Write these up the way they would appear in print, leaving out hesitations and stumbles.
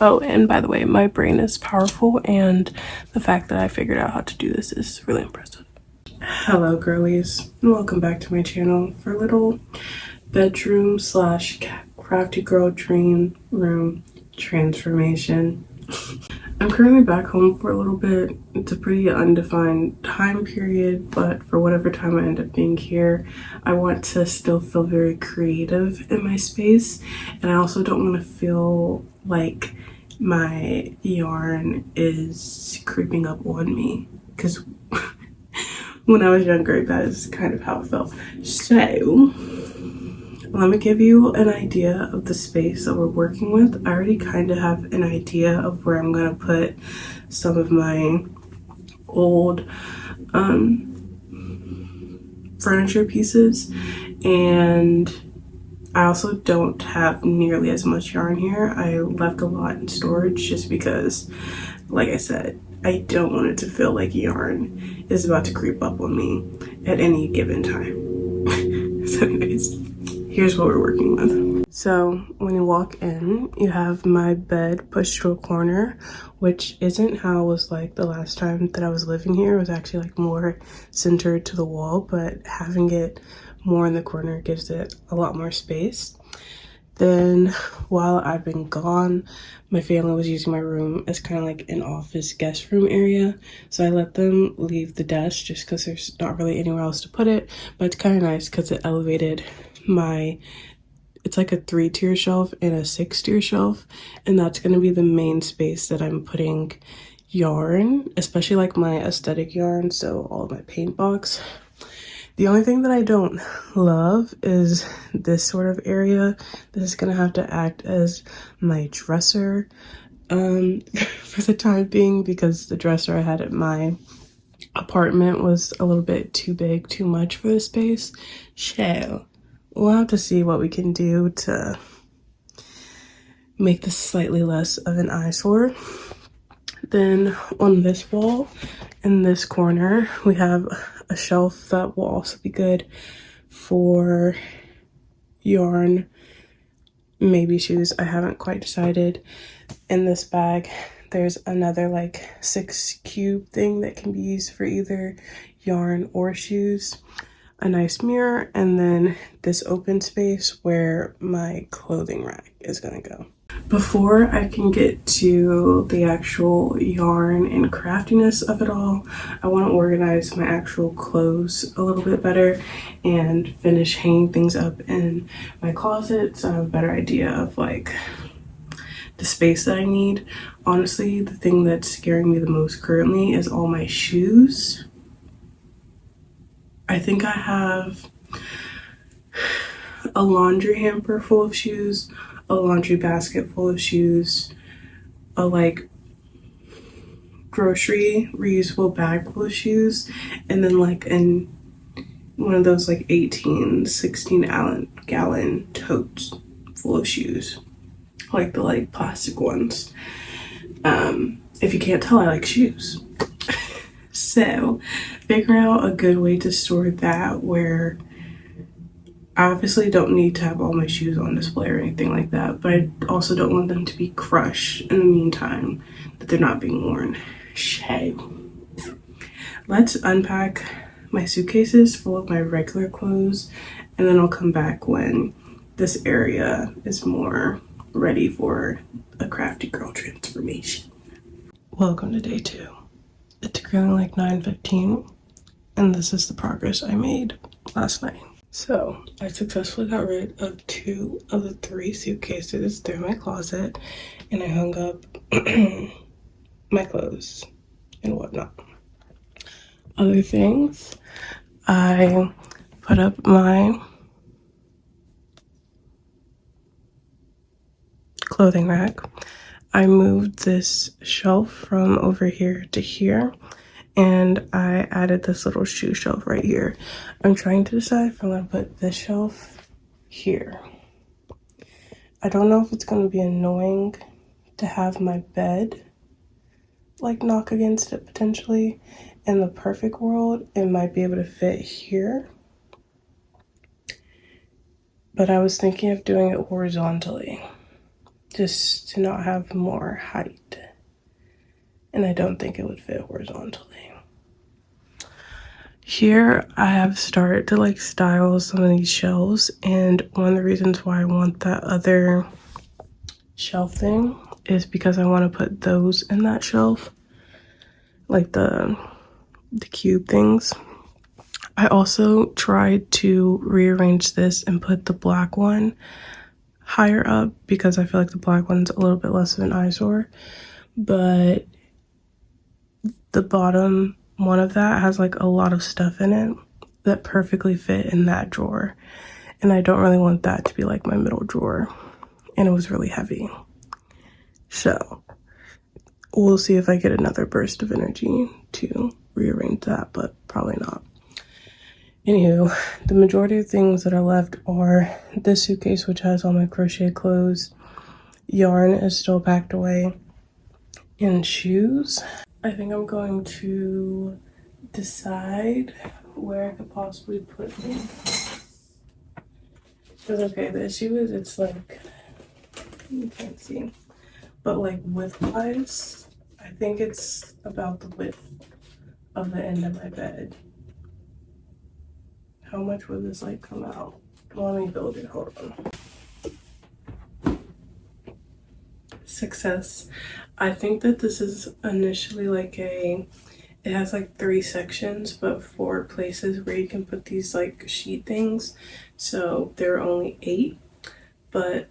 Oh, and by the way, my brain is powerful, and the fact that I figured out how to do this is really impressive. Hello girlies, and welcome back to my channel for a little bedroom slash crafty girl dream room transformation. I'm currently back home for a little bit. It's a pretty undefined time period, but for whatever time I end up being here, I want to still feel very creative in my space, and I also don't want to feel like my yarn is creeping up on me, because when I was younger, that is kind of how it felt. So let me give you an idea of the space that we're working with. I already kind of have an idea of where I'm going to put some of my old furniture pieces, and I also don't have nearly as much yarn here. I left a lot in storage just because, like I said, I don't want it to feel like yarn is about to creep up on me at any given time. So anyways, here's what we're working with. So when you walk in, you have my bed pushed to a corner, which isn't how it was like the last time that I was living here. It was actually like more centered to the wall, but having it more in the corner gives it a lot more space. Then while I've been gone, my family was using my room as kind of like an office guest room area. So I let them leave the desk just because there's not really anywhere else to put it. But it's kind of nice because it elevated my, it's like a 3-tier shelf and a 6-tier shelf. And that's going to be the main space that I'm putting yarn, especially like my aesthetic yarn. So all of my paint box. The only thing that I don't love is this sort of area. This is gonna have to act as my dresser for the time being, because the dresser I had at my apartment was a little bit too big, too much for the space. So we'll have to see what we can do to make this slightly less of an eyesore. Then on this wall, in this corner, we have a shelf that will also be good for yarn, maybe shoes. I haven't quite decided. In this bag, there's another like 6 cube thing that can be used for either yarn or shoes. A nice mirror, and then this open space where my clothing rack is gonna go. Before I can get to the actual yarn and craftiness of it all, I want to organize my actual clothes a little bit better and finish hanging things up in my closet so I have a better idea of like the space that I need. Honestly, the thing that's scaring me the most currently is all my shoes. I think I have a laundry hamper full of shoes, a laundry basket full of shoes, a like grocery reusable bag full of shoes, and then like in one of those like 16 gallon totes full of shoes, like the like plastic ones. If you can't tell, I like shoes. So figuring out a good way to store that where I obviously don't need to have all my shoes on display or anything like that, but I also don't want them to be crushed in the meantime that they're not being worn. Let's unpack my suitcases full of my regular clothes, and then I'll come back when this area is more ready for a crafty girl transformation. Welcome to day 2. It's currently like 9:15, and this is the progress I made last night. So I successfully got rid of 2 of the 3 suitcases. They're in my closet, and I hung up my clothes and whatnot. Other things, I put up my clothing rack. I moved this shelf from over here to here, and I added this little shoe shelf right here. I'm trying to decide if I'm gonna put this shelf here. I don't know if it's gonna be annoying to have my bed like knock against it potentially. In the perfect world, it might be able to fit here. But I was thinking of doing it horizontally. just to not have more height. And I don't think it would fit horizontally. Here I have started to like style some of these shelves, and one of the reasons why I want that other shelf thing is because I want to put those in that shelf, like the cube things. I also tried to rearrange this and put the black one higher up because I feel like the black one's a little bit less of an eyesore, but the bottom one of that has like a lot of stuff in it that perfectly fit in that drawer, and I don't really want that to be like my middle drawer, and it was really heavy. So we'll see if I get another burst of energy to rearrange that, but probably not. Anywho, the majority of things that are left are this suitcase, which has all my crochet clothes. Yarn is still packed away, and shoes. I think I'm going to decide where I could possibly put them. Because, okay, the issue is it's like, you can't see, but like width-wise, I think it's about the width of the end of my bed. How much would this like come out? Well, let me build it, hold on. Success. I think that this is initially like it has like 3 sections, but 4 places where you can put these like sheet things. So there are only 8, but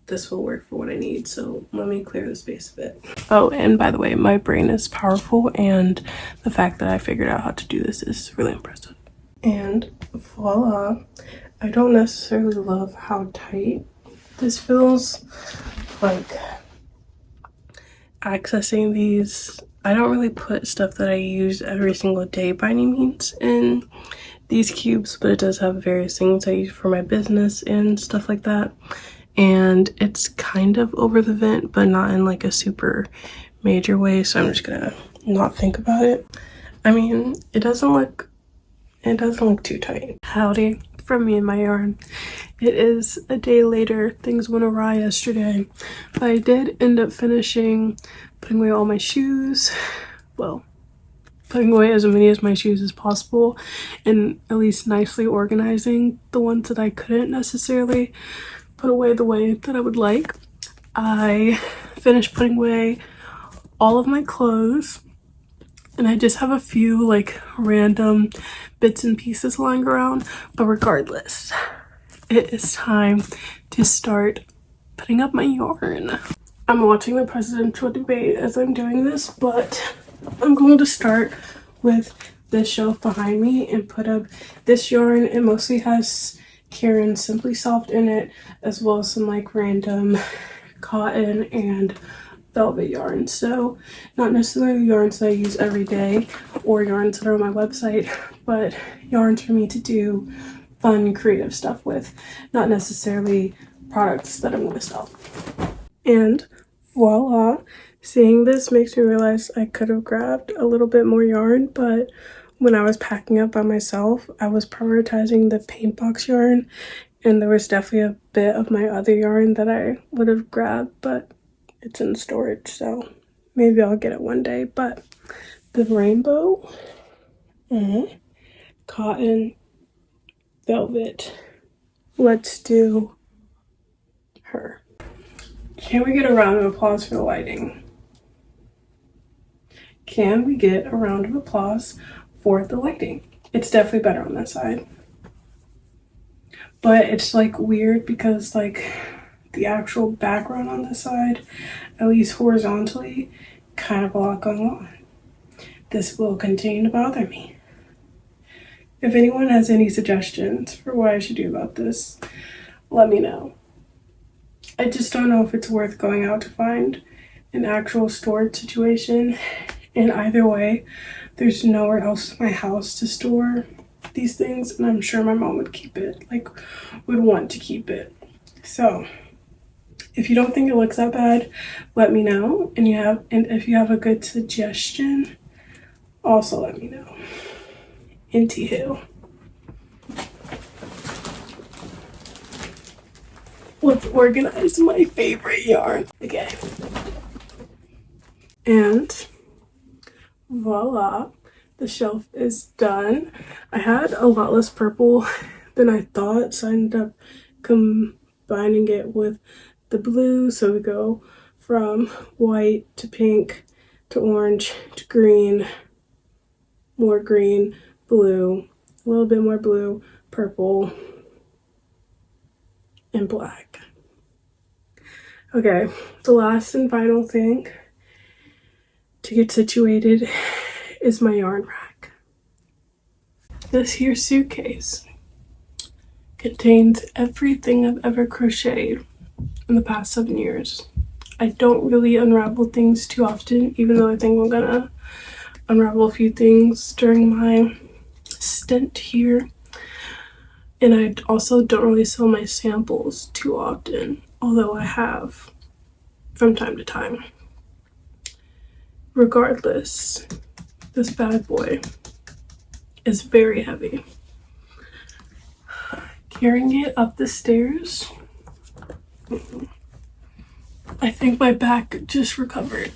this will work for what I need. So let me clear the space a bit. Oh, and by the way, my brain is powerful, and the fact that I figured out how to do this is really impressive. And voila. I don't necessarily love how tight this feels. Like, accessing these, I don't really put stuff that I use every single day by any means in these cubes, but it does have various things I use for my business and stuff like that. And it's kind of over the vent, but not in like a super major way, so I'm just gonna not think about it. I mean, it doesn't look too tight. Howdy from me and my yarn. It is a day later. Things went awry yesterday, but I did end up finishing putting away all my shoes. Well, putting away as many of my shoes as possible, and at least nicely organizing the ones that I couldn't necessarily put away the way that I would like. I finished putting away all of my clothes, and I just have a few like random bits and pieces lying around, but regardless, it is time to start putting up my yarn. I'm watching the presidential debate as I'm doing this, but I'm going to start with this shelf behind me and put up this yarn. It mostly has Karen Simply Soft in it, as well as some like random cotton and velvet yarn. So not necessarily yarns that I use every day or yarns that are on my website, but yarns for me to do fun creative stuff with, not necessarily products that I'm going to sell. And voila, seeing this makes me realize I could have grabbed a little bit more yarn, but when I was packing up by myself, I was prioritizing the paint box yarn, and there was definitely a bit of my other yarn that I would have grabbed, but it's in storage, so maybe I'll get it one day. But the rainbow, cotton, velvet, let's do her. Can we get a round of applause for the lighting? Can we get a round of applause for the lighting? It's definitely better on that side, but it's like weird because like the actual background on this side, at least horizontally, kind of a lot going on. This will continue to bother me. If anyone has any suggestions for what I should do about this, let me know. I just don't know if it's worth going out to find an actual storage situation. And either way, there's nowhere else in my house to store these things, and I'm sure my mom would keep it, like would want to keep it. So if you don't think it looks that bad, let me know. And if you have a good suggestion, also let me know. Anywho, let's organize my favorite yarn. Okay. And voila, the shelf is done. I had a lot less purple than I thought, so I ended up combining it with the blue. So we go from white to pink to orange to green, more green, blue, a little bit more blue, purple, and black. Okay, the last and final thing to get situated is my yarn rack. This here suitcase contains everything I've ever crocheted in the past 7 years. I don't really unravel things too often, even though I think I'm gonna unravel a few things during my stint here. And I also don't really sell my samples too often, although I have from time to time. Regardless, this bad boy is very heavy. Carrying it up the stairs, I think my back just recovered.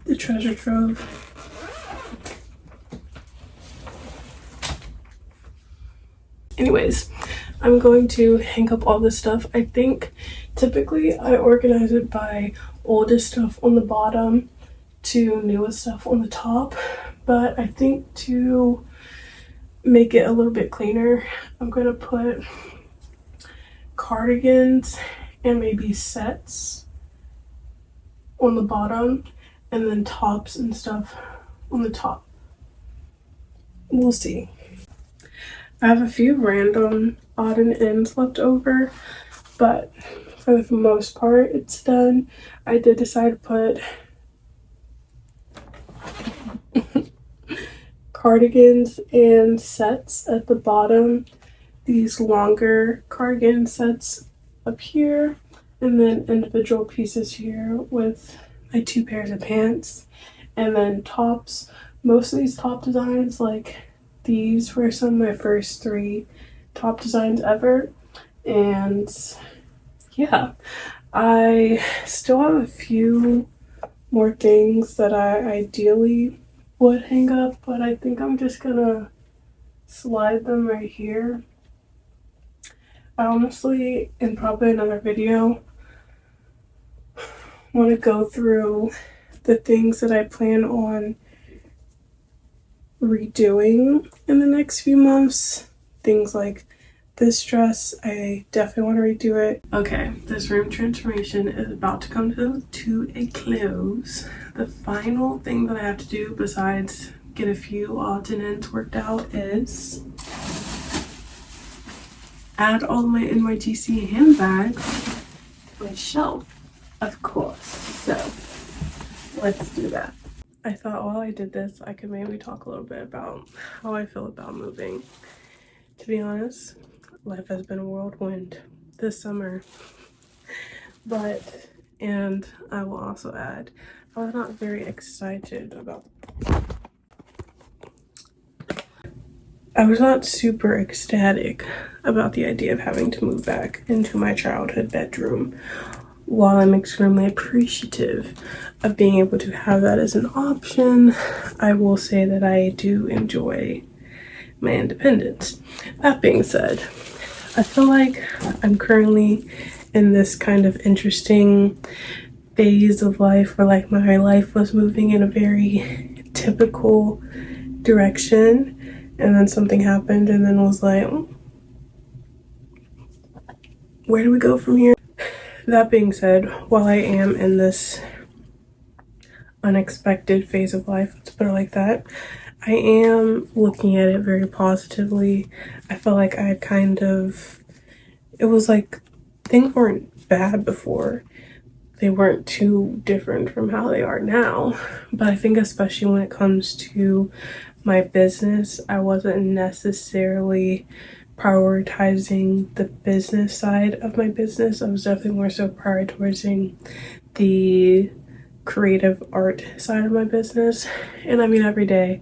The treasure trove. Anyways, I'm going to hang up all this stuff. I think typically I organize it by oldest stuff on the bottom to newest stuff on the top, but I think to make it a little bit cleaner, I'm going to put cardigans and maybe sets on the bottom, and then tops and stuff on the top. We'll see. I have a few random odd and ends left over, but for the most part it's done. I did decide to put cardigans and sets at the bottom, these longer cardigan sets up here, and then individual pieces here with my 2 pairs of pants, and then tops. Most of these top designs, like these, were some of my first 3 top designs ever. And yeah, I still have a few more things that I ideally would hang up, but I think I'm just gonna slide them right here. I honestly, in probably another video, want to go through the things that I plan on redoing in the next few months. Things like this dress, I definitely want to redo it. Okay, this room transformation is about to come to a close. The final thing that I have to do besides get a few odds and ends worked out is add all my NYGC handbags to my shelf, of course. So let's do that. I thought while I did this, I could maybe talk a little bit about how I feel about moving. To be honest, life has been a whirlwind this summer. And I will also add, I was not very excited about I was not super ecstatic about the idea of having to move back into my childhood bedroom. While I'm extremely appreciative of being able to have that as an option, I will say that I do enjoy my independence. That being said, I feel like I'm currently in this kind of interesting phase of life where like my life was moving in a very typical direction, and then something happened and then was like, where do we go from here? That being said, while I am in this unexpected phase of life, let's put it like that, I am looking at it very positively. I feel like it was like things weren't bad before. They weren't too different from how they are now. But I think especially when it comes to my business, I wasn't necessarily prioritizing the business side of my business. I was definitely more so prioritizing the creative art side of my business. And I mean, every day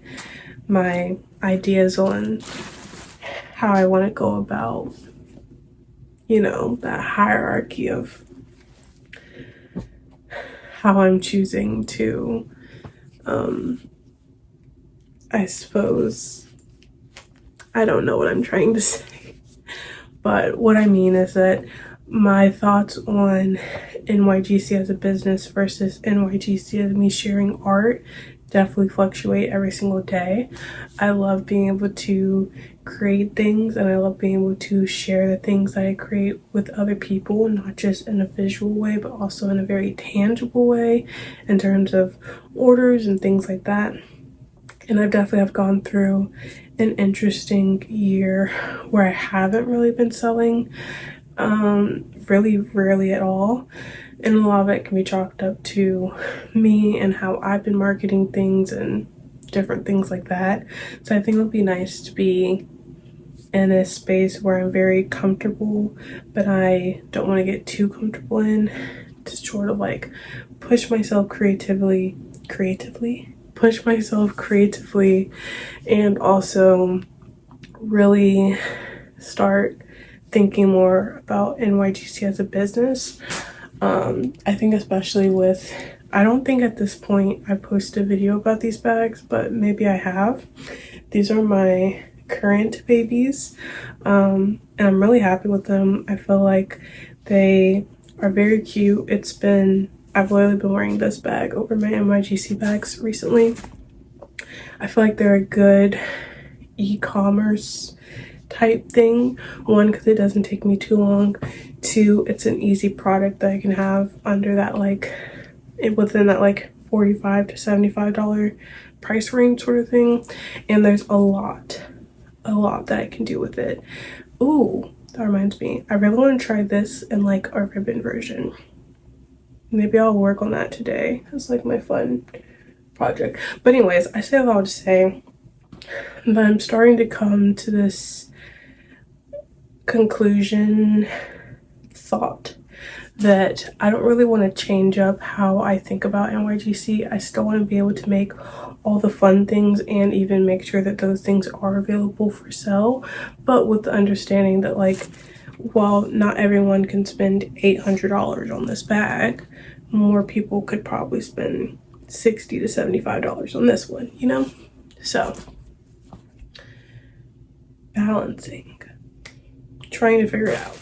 my ideas on how I want to go about, you know, that hierarchy of how I'm choosing to I suppose, I don't know what I'm trying to say, but what I mean is that my thoughts on NYGC as a business versus NYGC as me sharing art definitely fluctuate every single day. I love being able to create things, and I love being able to share the things that I create with other people, not just in a visual way, but also in a very tangible way in terms of orders and things like that. And I definitely have gone through an interesting year where I haven't really been selling really rarely at all. And a lot of it can be chalked up to me and how I've been marketing things and different things like that. So I think it would be nice to be in a space where I'm very comfortable, but I don't want to get too comfortable in, to sort of like push myself creatively, and also really start thinking more about NYGC as a business. I think especially with, I don't think at this point I posted a video about these bags, but maybe I have. These are my current babies, and I'm really happy with them. I feel like they are very cute. I've literally been wearing this bag over my NYGC bags recently. I feel like they're a good e-commerce type thing. One, because it doesn't take me too long. Two, it's an easy product that I can have under that within that $45 to $75 price range sort of thing. And there's a lot that I can do with it. Ooh, that reminds me, I really want to try this in a ribbon version. Maybe I'll work on that today. It's my fun project. But anyways, I say all to say that I'm starting to come to this conclusion thought that I don't really want to change up how I think about NYGC. I still want to be able to make all the fun things and even make sure that those things are available for sale, but with the understanding that while not everyone can spend $800 on this bag, more people could probably spend $60 to $75 on this one, you know? So, balancing, trying to figure it out.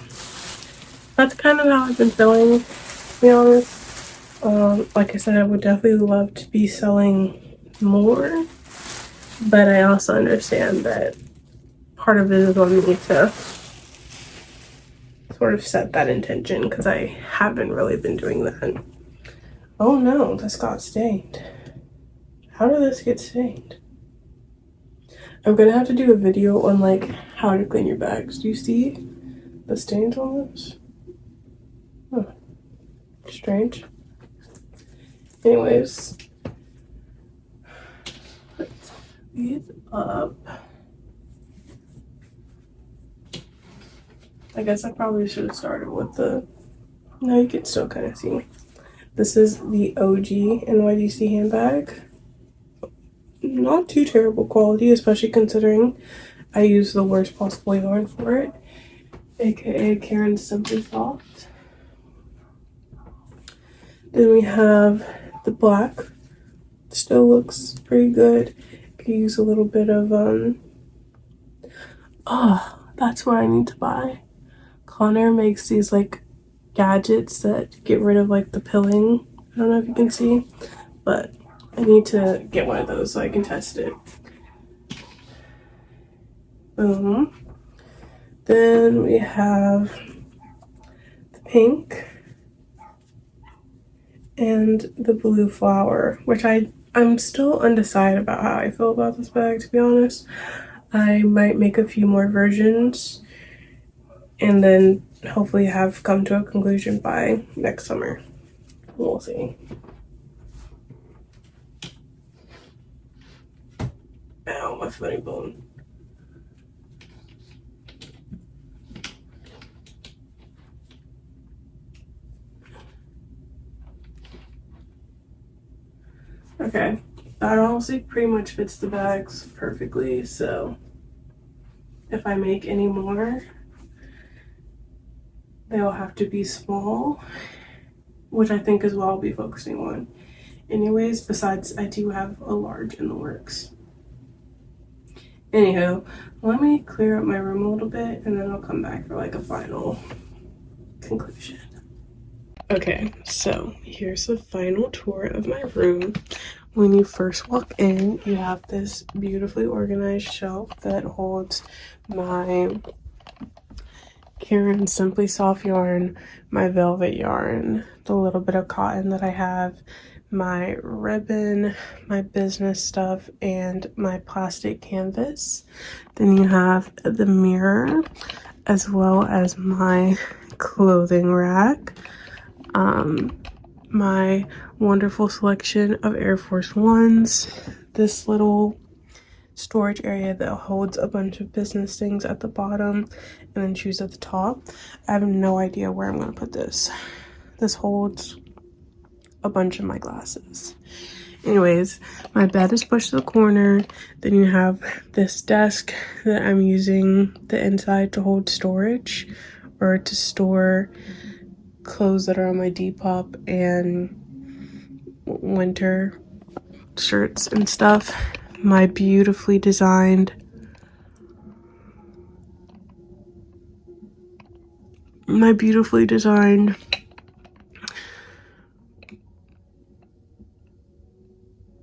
That's kind of how I've been feeling, to be honest. Like I said, I would definitely love to be selling more, but I also understand that part of it is on me to sort of set that intention, because I haven't really been doing that. Oh no, this got stained. How did this get stained? I'm gonna have to do a video on how to clean your bags. Do you see the stains on this? Huh. Strange. Anyways, let's put these up. I guess I probably should have started with no, you can still kind of see. This is the OG NYGC handbag. Not too terrible quality, especially considering I used the worst possible yarn for it, aka Karen's Simply Soft. Then we have the black. Still looks pretty good. Could use a little bit of that's what I need to buy. Connor makes these gadgets that get rid of the pilling. I don't know if you can see, but I need to get one of those so I can test it. Boom. Then we have the pink and the blue flower, which I'm still undecided about how I feel about this bag, to be honest. I might make a few more versions and then hopefully have come to a conclusion by next summer. We'll see. Ow, my funny bone. Okay, that honestly pretty much fits the bags perfectly, so if I make any more, they'll have to be small, which I think is what I'll be focusing on anyways. Besides, I do have a large in the works. Anywho, let me clear up my room a little bit and then I'll come back for like a final conclusion. Okay, so here's the final tour of my room. When you first walk in, you have this beautifully organized shelf that holds my Karen Simply Soft yarn, my velvet yarn, the little bit of cotton that I have, my ribbon, my business stuff, and my plastic canvas. Then you have the mirror, as well as my clothing rack, my wonderful selection of Air Force Ones, this little storage area that holds a bunch of business things at the bottom, and then shoes at the top. I have no idea where I'm going to put this. This holds a bunch of my glasses. Anyways, my bed is pushed to the corner. Then you have this desk that I'm using the inside to hold storage, or to store clothes that are on my Depop and winter shirts and stuff. My beautifully designed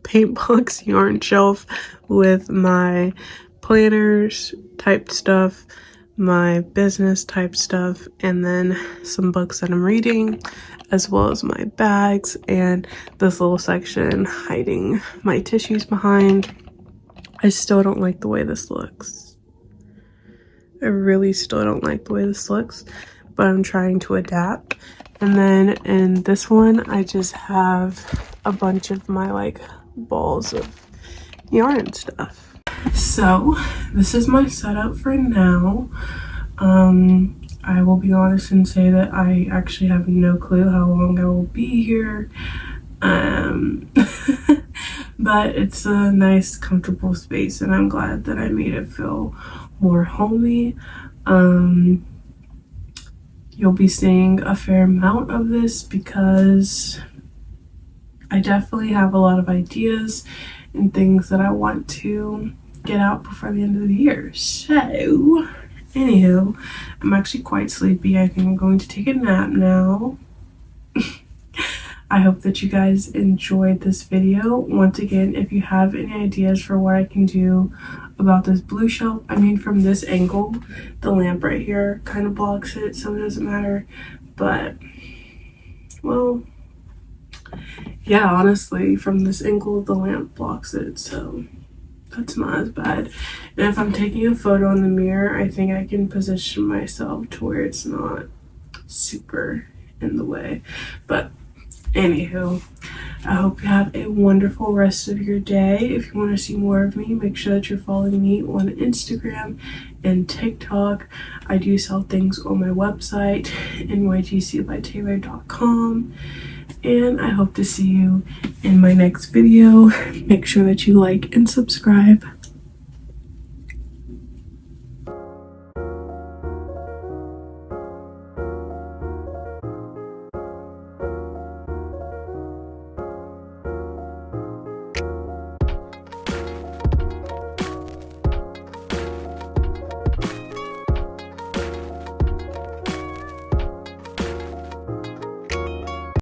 paint box yarn shelf with my planners type stuff, my business type stuff, and then some books that I'm reading, as well as my bags, and this little section hiding my tissues behind. I still don't like the way this looks. I really still don't like the way this looks, but I'm trying to adapt. And then in this one, I just have a bunch of my like balls of yarn stuff. So this is my setup for now. I will be honest and say that I actually have no clue how long I will be here. But it's a nice, comfortable space, and I'm glad that I made it feel more homey. You'll be seeing a fair amount of this because I definitely have a lot of ideas and things that I want to get out before the end of the year. So, anywho, I'm actually quite sleepy. I think I'm going to take a nap now. I hope that you guys enjoyed this video. Once again, if you have any ideas for what I can do about this blue shelf, I mean, from this angle, the lamp right here kind of blocks it, so it doesn't matter. But, well, yeah, honestly, from this angle, the lamp blocks it, so that's not as bad. And if I'm taking a photo in the mirror, I think I can position myself to where it's not super in the way. But anywho, I hope you have a wonderful rest of your day. If you want to see more of me, make sure that you're following me on Instagram and TikTok. I do sell things on my website, NYGCbyTaylor.com. And I hope to see you in my next video. Make sure that you like and subscribe.